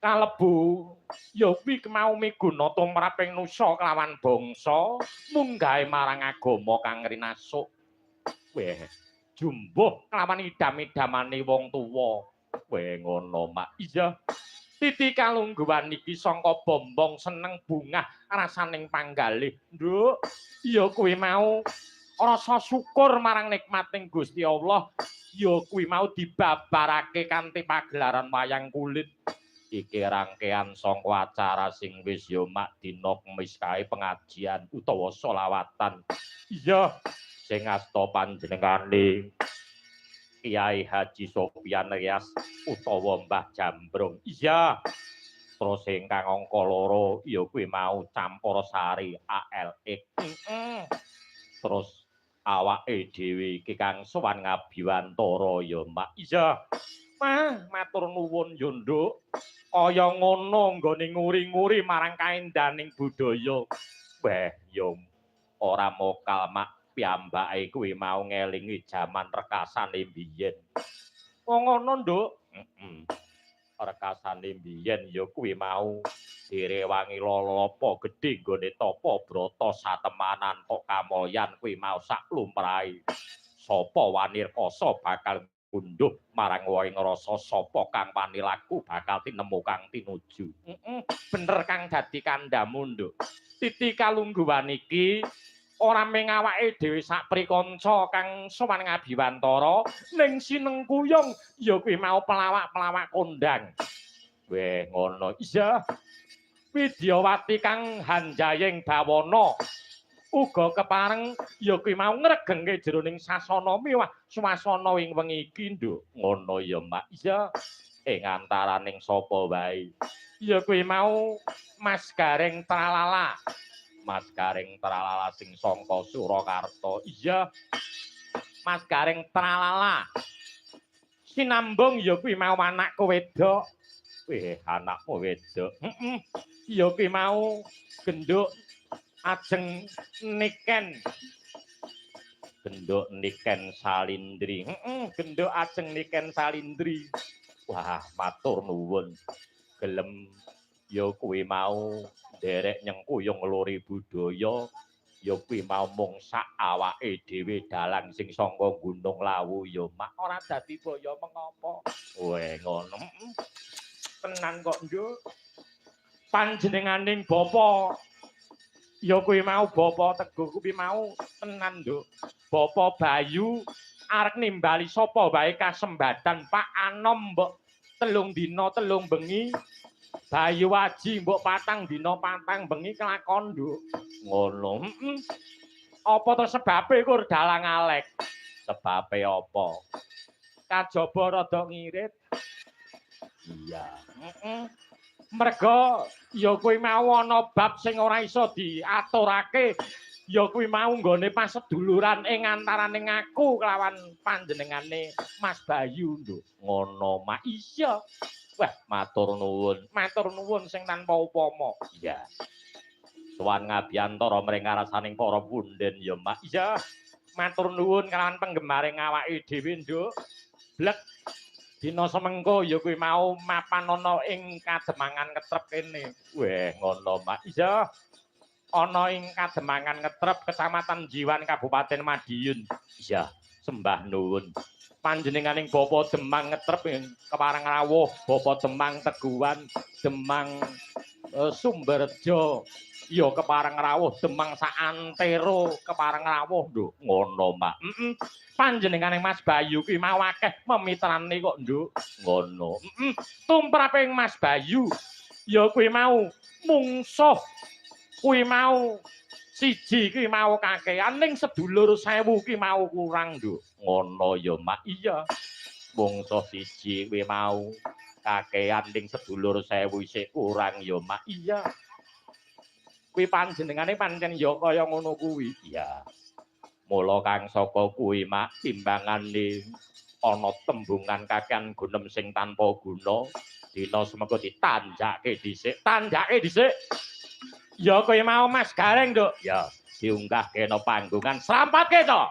kalebu ya kuwi kemau miguna tumraping nusa kelawan bangsa munggahe marang agama kang rinasuk. Weh, jumbuh kelawan idam-idamane wong tuwa. Weh ngono, Mak. Iya. Titi kalungguhan iki sangka bombong seneng bungah rasaning panggalih. Nduk, ya kuwi mau rasa syukur marang nikmating Gusti Allah. Ya kuwi mau dibabarake kanthi pagelaran wayang kulit. Iki rangkaian sangka acara sing wis ya mak dina Kemis kae pengajian utawa selawatan. Iya, sing asta panjenengane Kiai Haji Sofyan Rias utawa Mbah Jambrong. Iya. Terus ingkang angka 2 ya kuwi mau Campursari ALX. Terus awake dhewe iki kang sowan ngabiwantara ya Mak. Iya. Mah matur nuwun ya Nduk. Kaya ngono nggone nguri-nguri marang kaendaning budaya. Weh ya ora mokal Mak. Piyambake kuwi mau ngelingi jaman rekasane biyen. Wong ngono, Nduk. Rekasane biyen ya kuwi mau direwangi lolopo gedhe nggone tapa brata satemanan kok kamulyan kuwi mau sak lumrahe. Sapa wani rekoso bakal ngunduh marang waing rasa sapa kang wani laku bakal tinemu kang tinuju. Bener kang dadi kandhamu, Nduk. Titi kalungguhan iki ora mung awake dhewe sak prikanca kang sowan ngabiwantara ning sinengkuyung ya kuwi mau pelawak-pelawak kondang. Weh ngono. Iya. Widyawati kang Hanjaying Bawana uga kepareng ya kuwi mau ngregengke jroning sasana miwah swasana ing wengi iki, Nduk. Ngono ya, Mak. Iya. Ing antaraning sapa wae. Ya kuwi mau Mas Gareng Tralala. Mas Gareng Tralala sing sangka Surakarta. Iya. Mas Gareng Tralala. Sinambung ya kuwi mau anakku wedok. Weh, anakmu wedok. Ya kuwi mau genduk ajeng Niken. Genduk Niken Salindri. Genduk ajeng Niken Salindri. Wah, matur nuwun. Gelem ya kuwi mau nderek nyengkuyung lori budaya ya kuwi mau mung sak awake dhewe dalang sing sangka Gunung Lawu ya mak ora dadi boyo mengapa. Weh ngono. Tenan kok, Nduk. Panjenenganing bapa ya kuwi mau bapa Teguh kuwi mau tenan, Nduk. Bapa Bayu arep nimbali sapa wae kasembadan Pak Anom mbok 3 dina 3 bengi. Bayu Waji mbok 4 dina 4 bengi kelakon, Nduk. Ngono. Apa to sebabe kur dalang alek? Sebabe apa? Kajaba rada ngirit. Iya. Merga ya kuwi mau ana bab sing ora iso diaturake. Ya kuwi mau nggone paseduluran ing antaraning aku kelawan panjenengane Mas Bayu, Nduk. Ngono, Mak. Iya. Wah, matur nuwun sing tanpa upama. Iya. Sowan ngabiantara mring karasaning para punden ya, Mak. Iya. Matur nuwun kelawan penggemare ngawake dhewe, Nduk. Blek dina semengko ya kuwi mau mapan ana ing Kademangan Ketrep kene. Weh, ngono, Mak. Iya. Ana ing Kademangan Ketrep, Kecamatan Jiwan, Kabupaten Madiun. Iya, sembah nuwun. Panjenenganing Bapa Demang Ngetrep kepareng rawuh, Bapa Demang Teguhan, Demang Sumberjo, ya kepareng rawuh, Demang Saantero kepareng rawuh, Nduk. Ngono, Mak. Panjenenganing Mas Bayu kuwi mau akeh memitrane kok, Nduk. Ngono. Tumraping Mas Bayu ya kuwi mau mungsuh kuwi mau siji kuwi mau kakehan ning sedulur 1000 kuwi mau kurang, Nduk. Ngono ya, Mak. Iya. Mungsuh siji kuwi mau kakehan ning sedulur 1000 isih kurang ya, Mak. Iya. Kuwi panjenengane pancen ya kaya ngono kuwi. Iya. Mula kang saka kuwi, Mak, timbangane ana tembungan kakehan gunem sing tanpa guna, dina semengko ditanjake dhisik. Tanjake dhisik. Ya kowe mau Mas Gareng, Nduk. Ya, diunggahke no panggungan. Slampatke to.